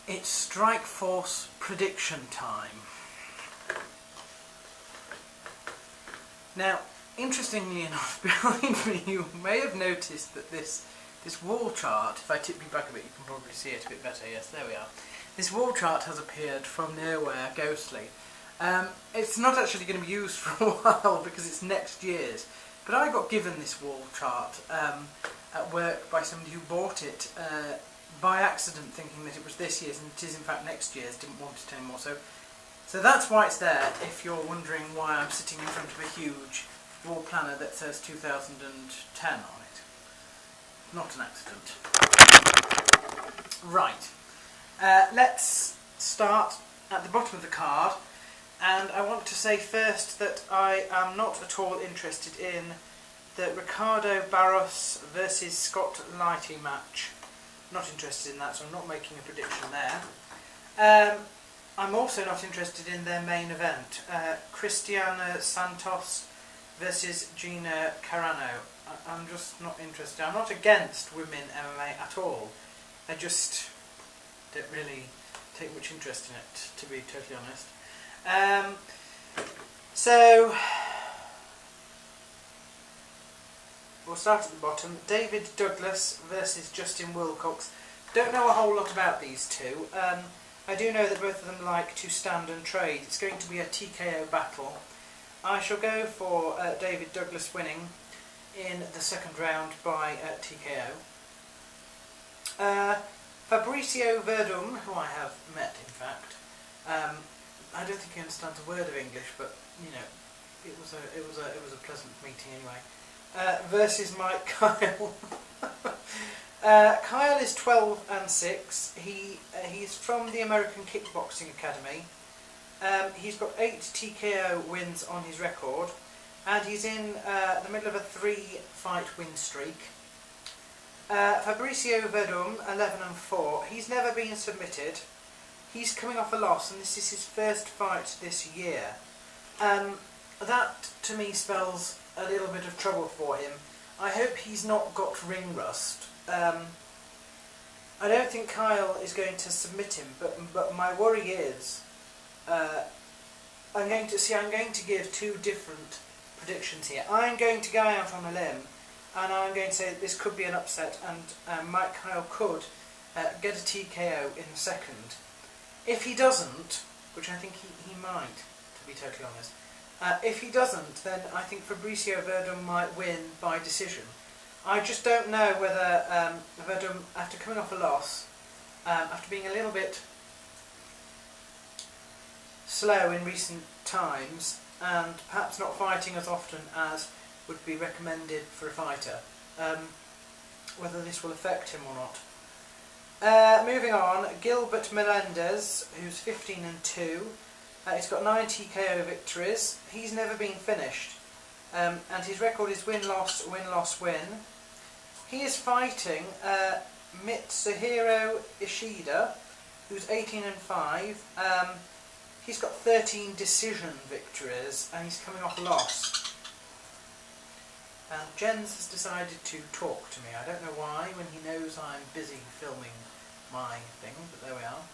It's Strikeforce prediction time. Now, interestingly enough, behind me you may have noticed that this wall chart, if I tip you back a bit you can probably see it a bit better, yes, there we are. This wall chart has appeared from nowhere, ghostly. It's not actually going to be used for a while because it's next year's, but I got given this wall chart at work by somebody who bought it by accident, thinking that it was this year's, and it is in fact next year's, didn't want it anymore. So that's why it's there, if you're wondering why I'm sitting in front of a huge wall planner that says 2010 on it. Not an accident. Right, let's start at the bottom of the card, and I want to say first that I am not at all interested in the Ricardo Barros versus Scott Lighty match. Not interested in that, so I'm not making a prediction there. I'm also not interested in their main event, Cristiana Santos versus Gina Carano. I'm just not interested. I'm not against women MMA at all. I just don't really take much interest in it, to be totally honest. So we'll start at the bottom. David Douglas versus Justin Wilcox. Don't know a whole lot about these two. I do know that both of them like to stand and trade. It's going to be a TKO battle. I shall go for David Douglas winning in the second round by TKO. Fabricio Verdum, who I have met in fact. I don't think he understands a word of English, but you know, it was a pleasant meeting anyway. Versus Mike Kyle. Kyle is 12-6. He's from the American Kickboxing Academy. He's got 8 TKO wins on his record, and he's in the middle of a 3-fight win streak. Fabricio Verdum, 11-4. He's never been submitted. He's coming off a loss, and this is his first fight this year. That to me spells a little bit of trouble for him. I hope he's not got ring rust. I don't think Kyle is going to submit him, but my worry is I'm going to give two different predictions here. I'm going to go out on a limb, and I'm going to say that this could be an upset, and Mike Kyle could get a TKO in the second. If he doesn't, which I think he might, to be totally honest, if he doesn't, then I think Fabricio Verdum might win by decision. I just don't know whether Verdum, after coming off a loss, after being a little bit slow in recent times, and perhaps not fighting as often as would be recommended for a fighter, whether this will affect him or not. Moving on, Gilbert Melendez, who's 15-2. He's got 9 TKO victories. He's never been finished, and his record is win-loss, win-loss, win. He is fighting Mitsuhiro Ishida, who's 18-5. He's got 13 decision victories, and he's coming off a loss. And Jens has decided to talk to me. I don't know why, when he knows I'm busy filming my thing, but there we are.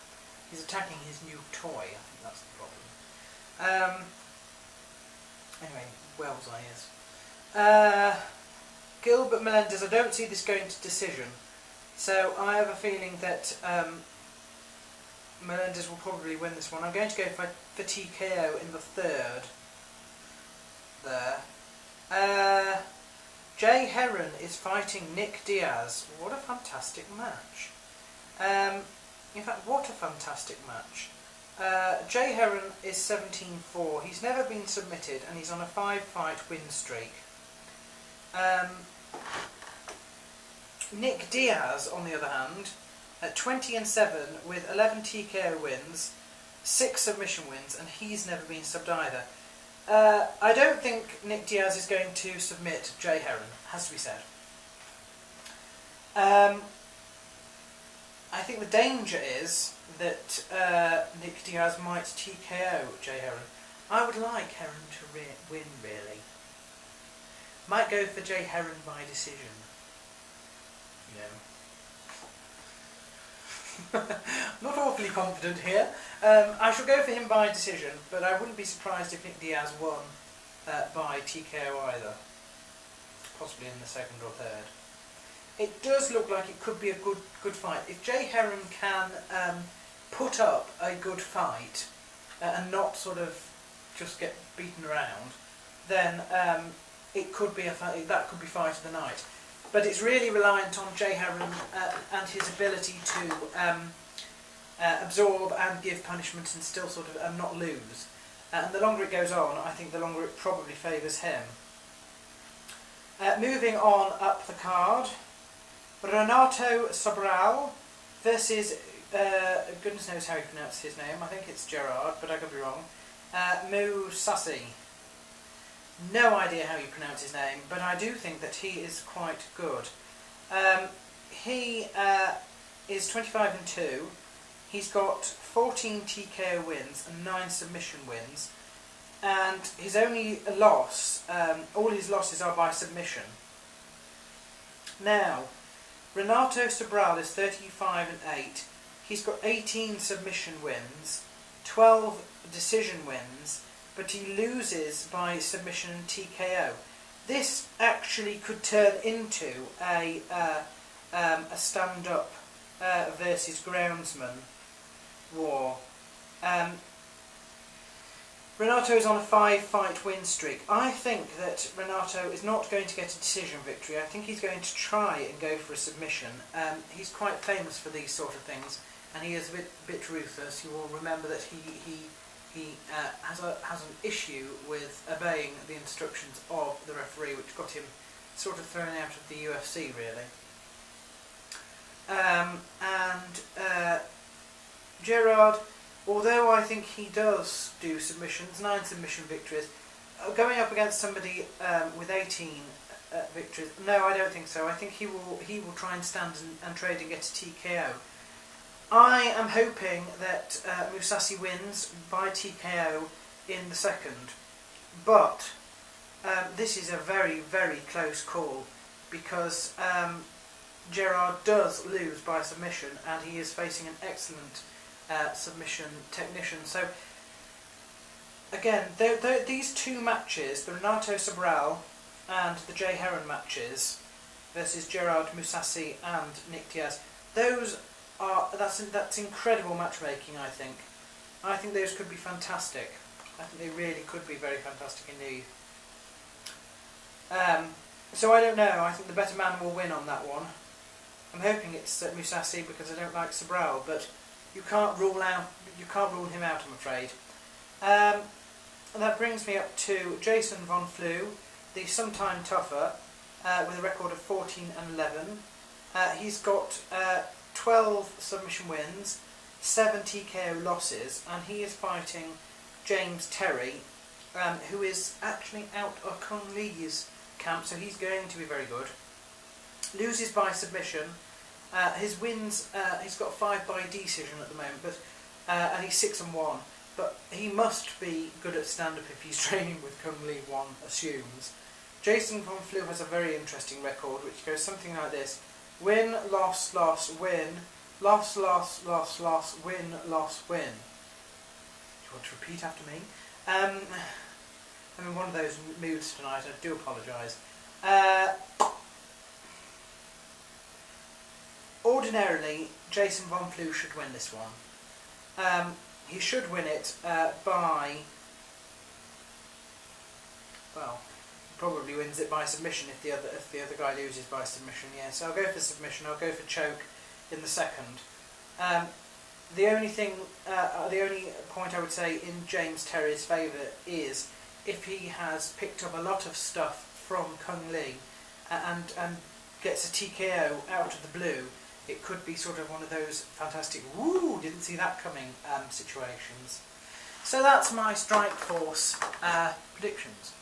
He's attacking his new toy. I think that's the problem. Anyway, where was I? Yes. Gilbert Melendez, I don't see this going to decision. So I have a feeling that Melendez will probably win this one. I'm going to go for TKO in the third. There. Jay Heiron is fighting Nick Diaz. What a fantastic match. In fact, what a fantastic match. Jay Heiron is 17-4. He's never been submitted, and he's on a 5-fight win streak. Nick Diaz, on the other hand, at 20-7 with 11 TKO wins, 6 submission wins, and he's never been subbed either. I don't think Nick Diaz is going to submit Jay Heiron, has to be said. I think the danger is that Nick Diaz might TKO Jay Heiron. I would like Heiron to win, really. Might go for Jay Heiron by decision. You Not awfully confident here. I shall go for him by decision, but I wouldn't be surprised if Nick Diaz won by TKO either. Possibly in the second or third. It does look like it could be a good fight. If Jay Heiron can put up a good fight and not sort of just get beaten around, then it could be that could be fight of the night. But it's really reliant on Jay Heiron and his ability to absorb and give punishment and still sort of not lose. And the longer it goes on, I think the longer it probably favours him. Moving on up the card, Renato Sobral versus, goodness knows how he pronounces his name, I think it's Gerard, but I could be wrong, Mousasi. No idea how you pronounce his name, but I do think that he is quite good. He is 25-2. He's got 14 TKO wins and 9 submission wins, and his only loss, all his losses are by submission. Now, Renato Sobral is 35-8. He's got 18 submission wins, 12 decision wins, but he loses by submission and TKO. This actually could turn into a stand-up versus groundsman war. Renato is on a 5-fight win streak. I think that Renato is not going to get a decision victory. I think he's going to try and go for a submission. He's quite famous for these sort of things, and he is a bit ruthless. You will remember that he has an issue with obeying the instructions of the referee, which got him sort of thrown out of the UFC, really. Gerard, although I think he does do submissions, 9 submission victories, going up against somebody with 18 victories, no, I don't think so. I think he will try and stand and trade and get a TKO. I am hoping that Mousasi wins by TKO in the second, but this is a very, very close call, because Gerard does lose by submission, and he is facing an excellent submission technician. So again, these two matches, the Renato Sobral and the Jay Heiron matches versus Gerard Mousasi and Nick Diaz, that's incredible matchmaking. I think those could be fantastic. I think they really could be very fantastic indeed. So I don't know. I think the better man will win on that one. I'm hoping it's Mousasi, because I don't like Sobral, but you can't rule him out, I'm afraid. And that brings me up to Jason von Flue, the sometime tougher, with a record of 14-11. He's got 12 submission wins, 7 TKO losses, and he is fighting James Terry, who is actually out of Kung Lee's camp, so he's going to be very good. Loses by submission. His wins, he's got 5 by decision at the moment, but and he's 6-1. But he must be good at stand-up if he's training with Kung Lee, one assumes. Jason von Flue has a very interesting record, which goes something like this: win, loss, loss, win, loss, loss, loss, loss, win, loss, win. Do you want to repeat after me? I'm in one of those moods tonight. I do apologise. Ordinarily, Jason von Flue should win this one. He should win it by, well, probably wins it by submission if the other guy loses by submission. Yeah, so I'll go for submission. I'll go for choke in the second. The only point I would say in James Terry's favour is if he has picked up a lot of stuff from Kung Lee and gets a TKO out of the blue. It could be sort of one of those fantastic, woo, didn't see that coming situations. So that's my Strikeforce predictions.